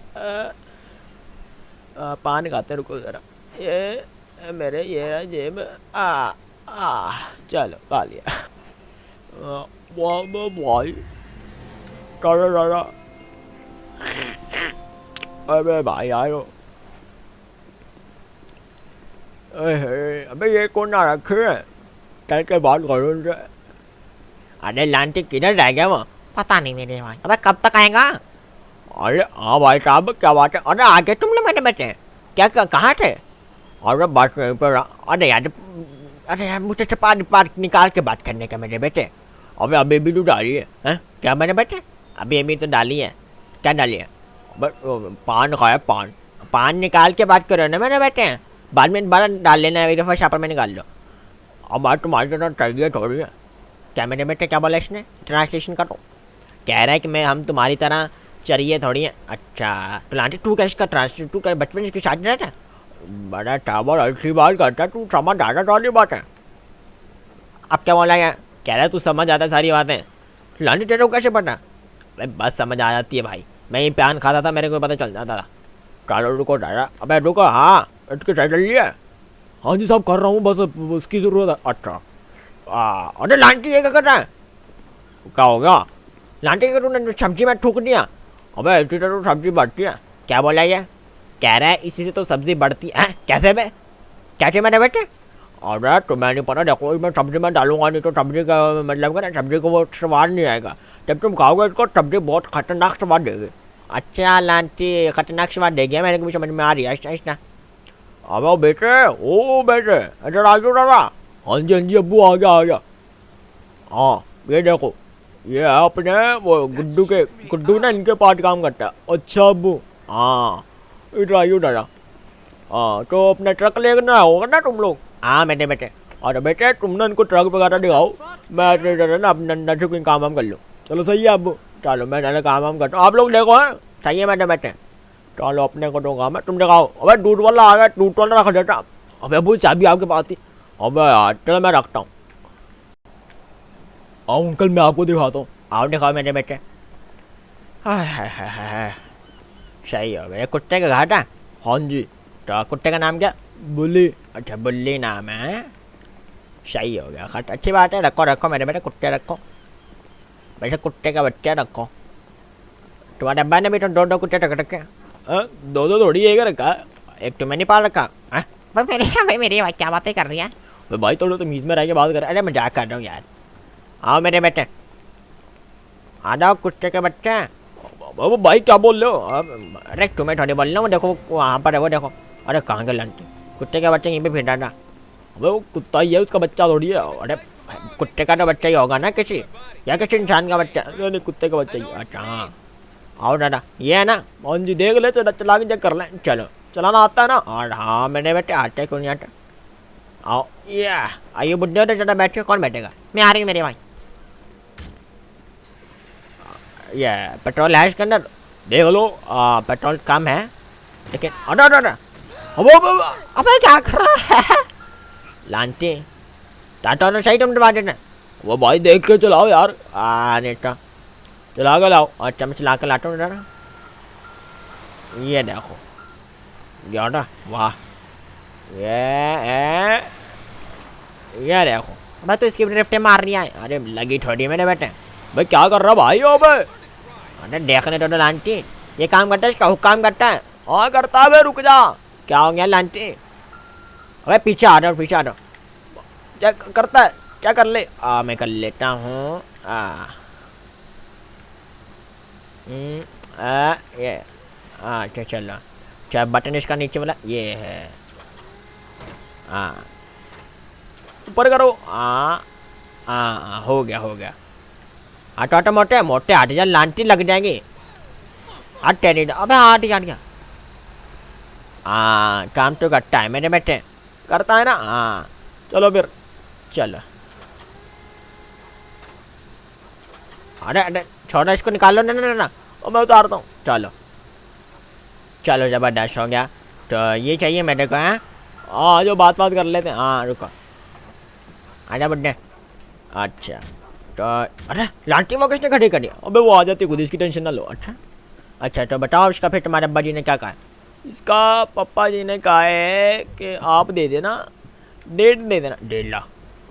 पान खाते हैं, रुको ज़रा। मेरे ये है जेब। आ आ चलो खा लिया। वाह वाह भाई, चलो चलो। अबे भाई आयो। अबे ये कौन ना रखे है? चल के बात करो उनसे। अरे लांटी किधर रह गया वो? पता नहीं मेरे भाई, अबे कब तक आएगा? अरे हाँ भाई साहब क्या बात है? अरे आगे तुम लोग मेरे बेटे क्या कहाँ थे? अरे बात नहीं पर। अरे यार मुझे से पार निकाल के बात करने का मेरे बेटे। अबे अभी भी तो डाली है हैं? क्या मेरे बेटे? अभी अभी तो डाली है। क्या डाली है? बस पान खाया पान। पान निकाल के बात करो ना मेरे बेटे, बाद में दोबारा डाल लेना है, मेरे फर्स्ट में निकाल लो। अब बात तुम्हारी तरह चाहिए थोड़ी है। क्या मेरे बेटे क्या बोला इसने? ट्रांसलेशन करो। कह रहा है कि मैं हम तुम्हारी तरह चरिए थोड़ी है। अच्छा तो लांटी तू क्या इसका ट्रांसलेशन, तू क्या बचपन इसकी शादी रहता है? बड़ा टावर ऐसी बात करता है तू, समझ आता सारी बात है। अब क्या बोला यार? कह रहा है तू समझ आता सारी बातें। लांटी तेरे को कैसे पता? भाई बस समझ आ जाती है भाई, मैं ये प्यान खाता था मेरे को पता चल जाता था। चलो रुको दादा। अबे रुको। हाँ इसकी सही चल रही है? हाँ जी साहब कर रहा हूँ, बस उसकी ज़रूरत है। अच्छा अरे लांटी ये क्या कर रहा है? क्या हो गया? लांटी के तूने सब्जी में ठूक दिया? अबे इसी तो सब्जी बढ़ती है। क्या बोला ये? कह रहा है इसी से तो सब्जी बढ़ती है। कैसे बे? कैसे मेरे बेटे? अरे तुम्हें नहीं पता, देखो मैं सब्जी में डालूंगा नहीं तो सब्जी का मतलब क्या ना, सब्जी को वो स्वाद नहीं आएगा। जब तुम खाओगे इसको सब्जी बहुत खतरनाक स्वाद देगी। अच्छा लांटी खतरनाक स्वाद देगी, मेरे को भी समझ में आ रही है। अच्छा अब बेटे, ओ बेटे इधर आ जाओ दादा। हाँ जी अब्बू आ गया आ गया। हाँ ये देखो, ये है अपने वो गुड्डू ना इनके पार्ट काम करता है। अच्छा अब्बू हाँ इधर आइयो दादा। हाँ तो अपना ट्रक लेना होगा ना तुम लोग? हाँ बेटे बेटे। और बेटे तुम ना इनको ट्रक वगैरह दिखाओ, मैं इधर ना अपना नशे कोई काम वाम कर लूँ। चलो सही है अब्बू, चलो मैं नशे काम वाम करता हूँ, आप लोग देखो है सही है बेटे बेटे। चलो अपने को तो काम है, तुम दिखाओ। अबे दूध वाला आ गया, दूध वाला रख देता। अबे अब्बू चाबी आपके पास थी। अबे यार चलो मैं रखता हूँ। आओ अंकल मैं आपको दिखाता हूँ। आओ दिखाओ मेरे बेटे। हाय सही हो गया। कुत्ते का घाट है? हाँ जी। तो कुत्ते का नाम क्या? बुल्ली। अच्छा बुल्ली नाम है, सही हो गया घाट, अच्छी बात है। रखो रखो मेरे बेटे कुत्ते रखो, वैसे कुत्ते का बच्चा रखो। तुम्हारे अब्बा ने भी तो दो दो कुत्ते रख रखे। दो दो थोड़ी एक रखा, एक तुम्हें नहीं पाल रखा है? भाई मेरी भाई क्या बातें कर रही है? भाई थोड़ा तो मीज में रह के बात कर। अरे मजाक कर रहा हूँ यार। आओ मेरे बेटे आ जाओ कुत्ते के बच्चे। अब भाई क्या बोल रहे हो? अरे तुम्हें थोड़ी बोल रहा हूँ, देखो वहाँ पर है वो देखो। अरे कहाँ के लंटे कुत्ते का बच्चा यहीं पे फिर था। अबे वो कुत्ता ही है, उसका बच्चा थोड़ी है। अरे कुत्ते का तो बच्चा ही होगा ना किसी, या किसी इंसान का बच्चा? नहीं कुत्ते का बच्चा ही। अच्छा हाँ आओ दादा ये है ना। मोहन जी देख ले, चला चला के चेक कर लें। चलो चलाना आता है ना? और हाँ मेरे बेटे आते क्यों नहीं आते। आओ ये आइए बुढ़े होते ज़्यादा बैठे, कौन बैठेगा? मैं आ रही हूँ मेरे भाई। ये पेट्रोल है इसके अंदर, देख लो। पेट्रोल कम है लेकिन अरे अरे अरे अबे क्या कर रहा है? लांटी टाटा तो सही तुम दबा देना। वो भाई देख के चलाओ यार। नेटा चला के लाओ। अच्छा मैं चला के लाता हूँ ना। ये देखो यार वाह, ये देखो। भाई तो इसकी ड्रिफ्ट मार रही है। अरे लगी थोड़ी मेरे बेटे। भाई क्या कर रहा भाई? ओ भाई अरे देखने तो लांटी ये काम करता है, इसका हुक्म करता है। हाँ करता है। रुक जा, क्या हो गया लांटी? अबे पीछे आ रहा, पीछे आ रहा। क्या करता है? क्या कर ले? मैं कर लेता हूँ। ये अच्छा चलो। अच्छा बटन इसका नीचे वाला ये है। ऊपर करो। हो गया हो गया। आटा आटा मोटे मोटे 8,000 लांटी लग जाएंगे। 8 टेरी। अबे 8 हट गया। हाँ काम तो करता है मेरे बेटे, करता है ना। हाँ चलो फिर चलो। अरे अरे छोटा इसको निकालो ना ना ना, और मैं उतारता हूँ। चलो चलो ज़बरदस्त हो गया। तो ये चाहिए मेरे को है। हाँ जो बात कर लेते हैं। हाँ रुको, आजा बड्डे। अच्छा तो अरे लाठी वो किसने खड़ी करी? अबे वो आ जाती खुद, इसकी टेंशन ना लो। अच्छा अच्छा तो बताओ इसका फिर तुम्हारे अब्बा जी ने क्या कहा है? इसका पापा जी ने कहा है कि आप दे देना 1.5 दे देना। 1.5 लाख?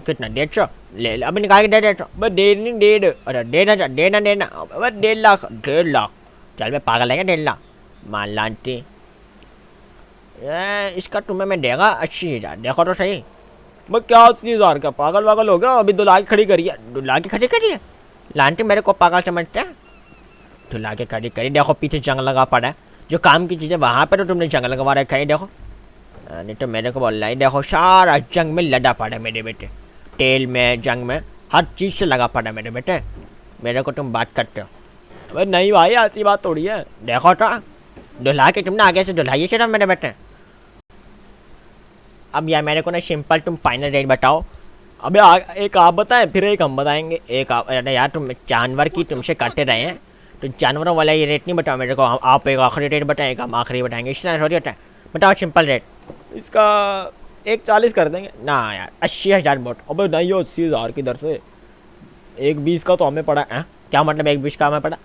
कितना? 150? ले ले अभी निकाल के 150। बस 1.5 नहीं 1.5। अरे देना बस 1.5 लाख। 1.5 लाख? चल मैं पागल है क्या 1.5 लाख? मान लांटी इसका तुम्हें मैं देगा 80,000। देखो तो सही। मैं क्या 80,000 का पागल वागल हो गया? अभी 2 लाख खड़ी करी है। 2 लाख की खड़ी करी है? लांटी मेरे को पागल समझते हैं? 2 लाख की खड़ी करी। देखो पीछे जंग लगा पड़ा है, जो काम की चीज़ें वहाँ पे तो तुमने जंग लगवा रखा है। देखो नहीं तो मेरे को बोल रहा है। देखो सारा जंग में लड़ा पड़ा है मेरे बेटे, तेल में जंग में हर चीज़ से लगा पड़ा है मेरे बेटे। मेरे को तुम बात करते हो? अरे नहीं भाई ऐसी बात थोड़ी है। देखो तो 2 लाख की तुमने आगे से दुल्हाइए से मेरे बेटे। अब यार मेरे को ना सिंपल तुम फाइनल रेट बताओ। अबे एक आप बताएं फिर एक हम बताएंगे। एक आप, अरे यार तुम जानवर की तुमसे काटते रहे हैं तो जानवरों वाला ये रेट नहीं बताओ मेरे को। आप एक आखिरी रेट बताएं, एक हम आखिरी बताएंगे। इस तरह थोड़ी होता है। बताओ सिंपल रेट। इसका 1.40 कर देंगे ना यार। 80,000 बोट? अबे नहीं हो 80,000 की दर से 1.20 का तो हमें पड़ा है। क्या मतलब 1.20 का हमें पड़ा?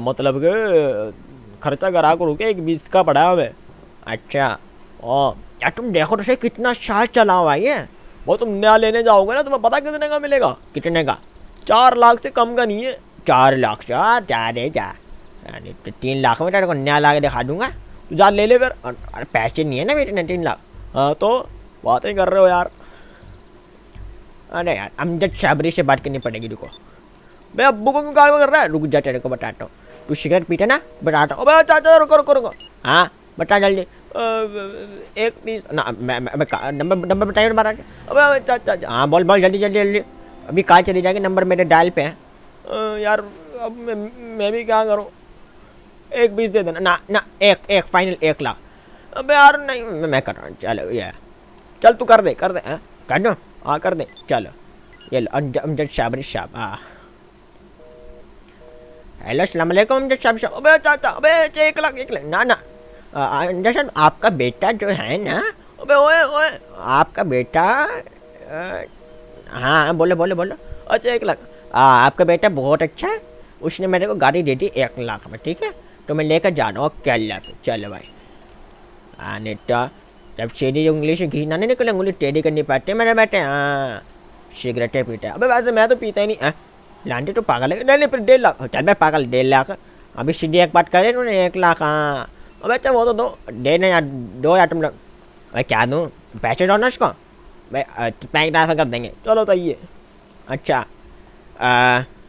मतलब कि खर्चा करा करो के 1.20 का पड़ा है हमें। अच्छा ओ यार तुम देखो तो सही कितना शाह चला हुआ है। वो तुम नया लेने जाओगे ना तुम्हें पता कितने का मिलेगा? कितने का? 4 लाख से कम का नहीं है। 4 लाख से क्या रे क्या? यानी तो 3 लाख में तेरे को नया ला के दिखा दूंगा। तू जा ले ले फिर। अरे पैसे नहीं है ना बेटे 3 लाख। हाँ तो बातें कर रहे हो यार। अरे यार अमजद शाबरी से बात करनी पड़ेगी। रुको मैं अब्बू को क्यों कॉल कर रहा है? रुक जा तेरे को बताता हूँ। तू सिगरेट पीते ना? बताता हूँ। अबे चाचा रुको रुको रुको। हाँ बता जल्दी। 1.30 ना नंबर नंबर बताइए तुम्हारा। अबे चाचा हाँ बोल बोल जल्दी जल्दी जल्दी। अभी कहाँ चली जाएगी? नंबर मेरे डायल पे है। यार अब मैं भी क्या करूँ? 1.20 दे देना ना ना। एक फाइनल 1 लाख। अबे यार नहीं मैं कर रहा हूँ। चलो ये चल तू कर दे हाँ कर दो। हाँ कर दे चलो। ये लो अमजद शाबरी साहब। हाँ हेलो अस्सलाम वालेकुम अमजद शाबरी साहब। अबे चाचा अबे 1 लाख ना ना। अंदर आपका बेटा जो है ना। अबे ओए ओए आपका बेटा हाँ बोलो बोलो बोलो। अच्छा 1 लाख। आपका बेटा बहुत अच्छा है। उसने मेरे को गाड़ी दे दी 1 लाख में। ठीक है तो मैं लेकर जा रहा हूँ। क्या लाख? चलो भाई। नहीं तो जब सीधी उंगली से घी ना नहीं निकले उंगली टेढ़ी करनी पड़ती है मेरे बेटे। हाँ सिगरेटें पीते हैं। अबे वैसे मैं तो पीता ही नहीं। लांटी तो पागल है। नहीं नहीं फिर 1.5 लाख। चल मैं पागल 1.5 लाख। अभी सीधी एक बात करे तूने 1 लाख। हाँ अबे अच्छा वो तो दो दे ना यार। 2 यार तुम लोग। भाई क्या दूँ? पैसे दो ना उसको। भाई बैंक ट्रांसफर कर देंगे। चलो तो ये अच्छा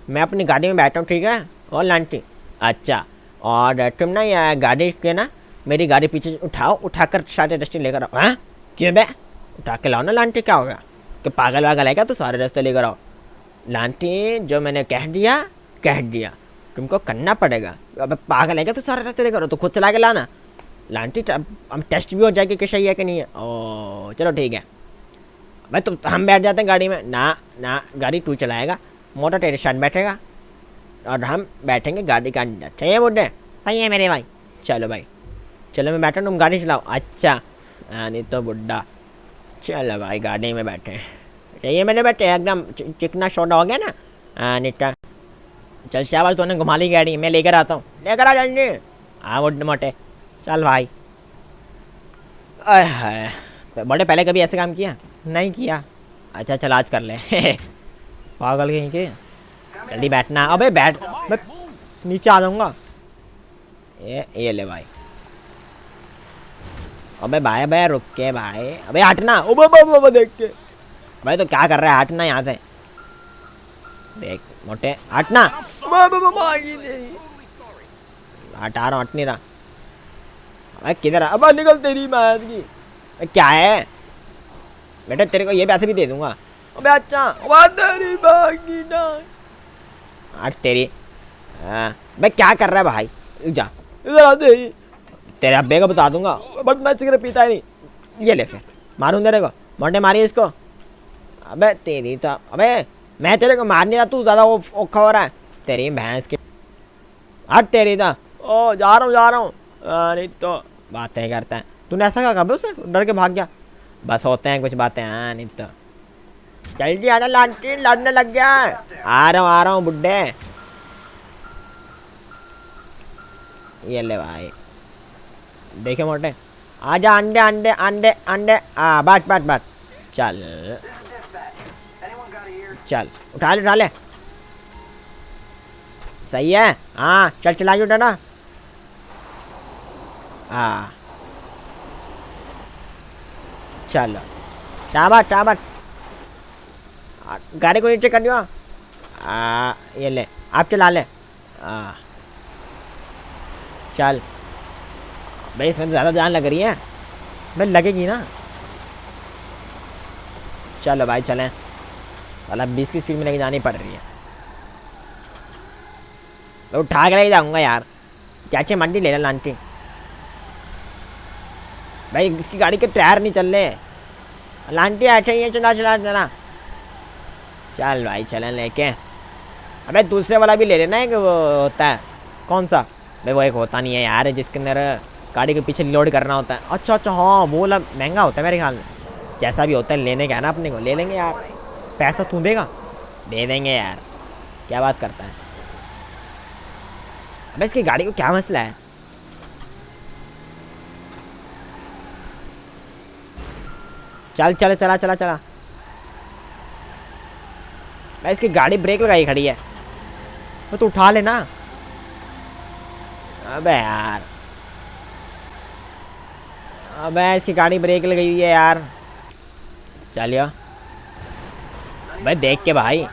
मैं अपनी गाड़ी में बैठा हूँ। ठीक है और लांटी अच्छा और तुम ना ये गाड़ी के ना मेरी गाड़ी पीछे उठाओ, उठाकर सारे रास्ते लेकर आओ। हाँ क्यों बे? उठा के लाओ ना लांटी। क्या हो गया कि पागल वागल है क्या? तो सारे रास्ते लेकर आओ। लांटी जो मैंने कह दिया तुमको करना पड़ेगा। अब पागल है क्या? तो सारे रास्ते लेकर आओ तो खुद चला के लाना। लांटी हम टेस्ट भी हो जाएगी कि सही है कि नहीं है। ओ चलो ठीक है भाई। तुम हम बैठ जाते हैं गाड़ी में ना ना। गाड़ी तू चलाएगा, मोटर तेरे साथ बैठेगा और हम बैठेंगे गाड़ी का अंदर। सही है बुड्ढे? सही है मेरे भाई। चलो भाई चलो मैं बैठा तुम गाड़ी चलाओ। अच्छा नहीं तो बुड्ढा। चलो भाई गाड़ी में बैठे। ये मेरे बेटे एकदम चिकना सोडा हो गया ना। नहीं तो चल शाबाश तूने घुमा ली गाड़ी। मैं लेकर आता हूँ। लेकर आ जल्दी। हाँ बुड्ढे मोटे चल भाई। है बड़े पहले कभी ऐसे काम किया? नहीं किया। अच्छा चल आज कर ले। पागल कहीं के। जल्दी बैठना। अबे बैठ मैं नीचे आ जाऊंगा। ये ले भाई। अबे भाई भाई रुक के भाई। अबे हटना। अबे देख के भाई तो क्या कर रहा है? हटना यहाँ से। देख मोटे हटना। हटा रहा हूँ हट नहीं रहा। अबे किधर? अब निकल तेरी मैथ की। क्या है बेटा तेरे को ये पैसे भी दे दूंगा। अबे अच्छा तेरी बागी ना आज तेरी। मैं क्या कर रहा है भाई? जा इधर आ दे। तेरे अब्बे को बता दूंगा, बट मैं सिगरेट पीता ही नहीं। ये ले फिर मारूं तेरे को, मोटे मारिए इसको। अबे तेरी तो, अबे मैं तेरे को मार नहीं रहा, तू ज़्यादा वो औखा हो रहा है तेरी भैंस की। हट तेरी तो। ओ जा रहा हूँ। नहीं तो बातें करता है। तूने ऐसा क्या कहा उसे, डर के भाग गया। बस होते हैं कुछ बातें, हाँ नहीं तो। जल्दी आना लांटी, लड़ने लग गया। आ रहा हूँ बुड्ढे। ये ले भाई, देखे मोटे, आजा अंडे अंडे अंडे अंडे। बस बस बस, चल चल, उठा ले। सही है, हाँ चल चलाइए उठा ना। हाँ चलो, शाबाश शाबाश। गाड़ी को नीचे कर दियो। ये ले, आप चला ले। चल भाई, इसमें तो ज़्यादा जान लग रही है। भाई लगेगी ना। चलो भाई चलें, मतलब 20 की स्पीड में लेके जानी पड़ रही है। मैं उठा के लेके जाऊँगा यार, चाचे मंडी ले ला लांटी। भाई इसकी गाड़ी के टायर नहीं चल रहे लांटी, ऐसे ही है, चला चला चला। चल भाई चलें लेके। अबे दूसरे वाला भी ले लेना, एक वो होता है, कौन सा भाई, वो एक होता नहीं है यार जिसके अंदर गाड़ी के पीछे लोड करना होता है। अच्छा अच्छा, हाँ वो वाला महंगा होता है मेरे ख्याल में। जैसा भी होता है लेने का है ना अपने को, ले लेंगे यार। पैसा तू देगा? दे देंगे यार, क्या बात करता है। अबे इसकी गाड़ी को क्या मसला है? चल चल चला चला चला। भाई इसकी गाड़ी ब्रेक लगाई खड़ी है, तो उठा लेना। अबे यार, अबे इसकी गाड़ी ब्रेक लगी हुई है यार। चलिए भाई, देख के भाई,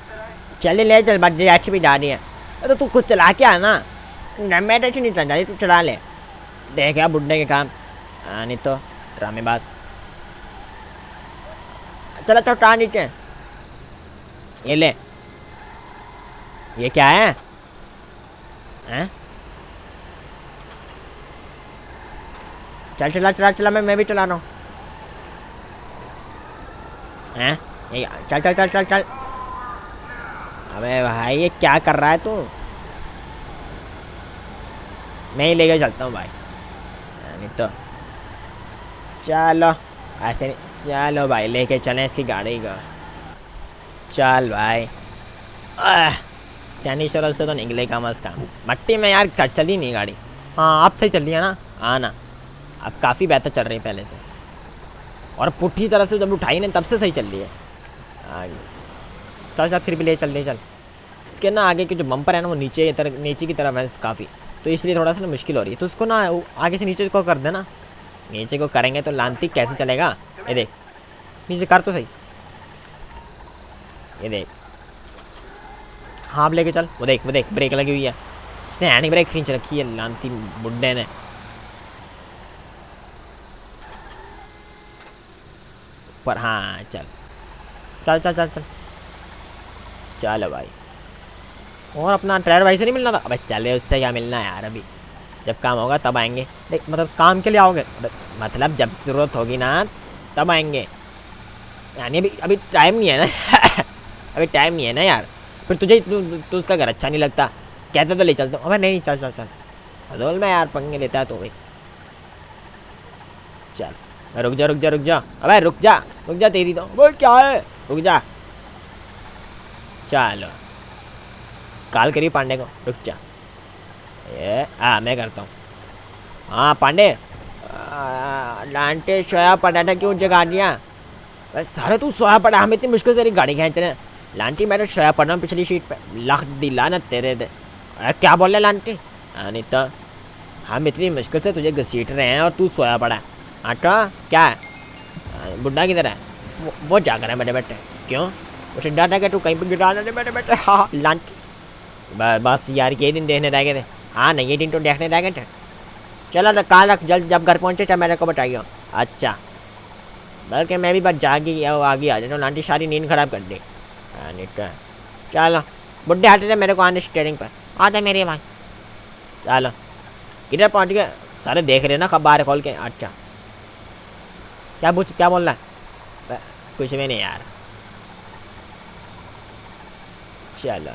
चले ले चल, बट अच्छी भी जा रही है। तो तू खुद चला के आना, मैं टेंशन नहीं चल, तू चला ले। देख यार बुढ़ने के काम, नहीं तो ड्रामेबाज। चला तो टान नीचे। ये ले, ये क्या है? हैं? चल चला चला चला, मैं भी चला रहा हूँ। हैं? चल चल चल चल चल। अबे भाई ये क्या कर रहा है तू? मैं ही लेके चलता हूँ भाई, नहीं तो। चलो ऐसे नहीं, चलो भाई लेके चलें इसकी गाड़ी को। चल भाई, सैनिश्वर से तो निकले कम अज़ कम। मट्टी में यार चली नहीं गाड़ी। हाँ अब सही चल रही है ना? हाँ ना, अब काफ़ी बेहतर चल रही है पहले से। और पुट्ठी तरफ से जब उठाई ना तब से सही चल रही है आगे। चल चल, फिर भी ले चल। इसके ना आगे के जो बम्पर है ना वो नीचे की तरफ है काफ़ी, तो इसलिए थोड़ा सा ना मुश्किल हो रही है। तो उसको ना आगे से नीचे को कर देना। नीचे को करेंगे तो लांती कैसे चलेगा? ये देख, नीचे कर तो सही, ये देख। हाँ अब लेके चल। वो देख ब्रेक लगी हुई है, उसने हैंड ब्रेक खींच रखी है लांती बुड्ढे ने। पर हाँ चल चल चल चल चल। चलो भाई, और अपना ड्राइवर भाई से नहीं मिलना था? अबे चले, उससे क्या मिलना है यार, अभी जब काम होगा तब आएंगे। देख मतलब काम के लिए आओगे, मतलब जब ज़रूरत होगी ना तब आएंगे, यानी अभी टाइम नहीं है ना। अभी टाइम नहीं है ना यार। फिर तुझे तू उसका घर अच्छा नहीं लगता, कहते तो ले चलता हूँ। अबे नहीं, चल चल चल, हदोल में यार पंगे लेता है तो भाई। चल रुक जा। अबे रुक जा तेरी तो, वो क्या है, रुक जा। चलो कॉल करिए पांडे को, रुक जा। ये मैं करता हूँ। हाँ पांडे, लांटे सोया पड़ा था, क्यों जगा दिया? बस सारे तू सोया पड़ा, हम इतनी मुश्किल से तेरी गाड़ी खींच रहे हैं। लांटी मैं तो सोया पड़ा हूँ पिछली सीट पे, लाख दिला ना तेरे दे। अरे क्या बोल रहे लांटी? नहीं तो हम इतनी मुश्किल से तुझे घसीट रहे हैं और तू सोया पड़ा है। आटा क्या है? बुढ़ा किधर है? वो जाकर है मेरे बेटे। क्यों? उसे डर है कि तू कहीं पर गिरा दे मेरे बेटे। हाँ लांटी, बस यार ये दिन देखने रह गए थे। हाँ नहीं, ये दिन तो देखने रह गए थे। चलो ना कहाँ रख, जल्द जब घर पहुँचे तब मेरे को बताइए। अच्छा, बल्कि मैं भी बस जागी आगे आ जाता, लांटी सारी नींद खराब कर दी। नहीं तो चलो बुढ़े हटे थे मेरे को आने स्टेयरिंग पर। आते मेरे भाई। चलो किधर पहुँच गए? सारे देख रहे ना खबर खोल के। अच्छा क्या बोलना है? कुछ भी नहीं यार, चलो।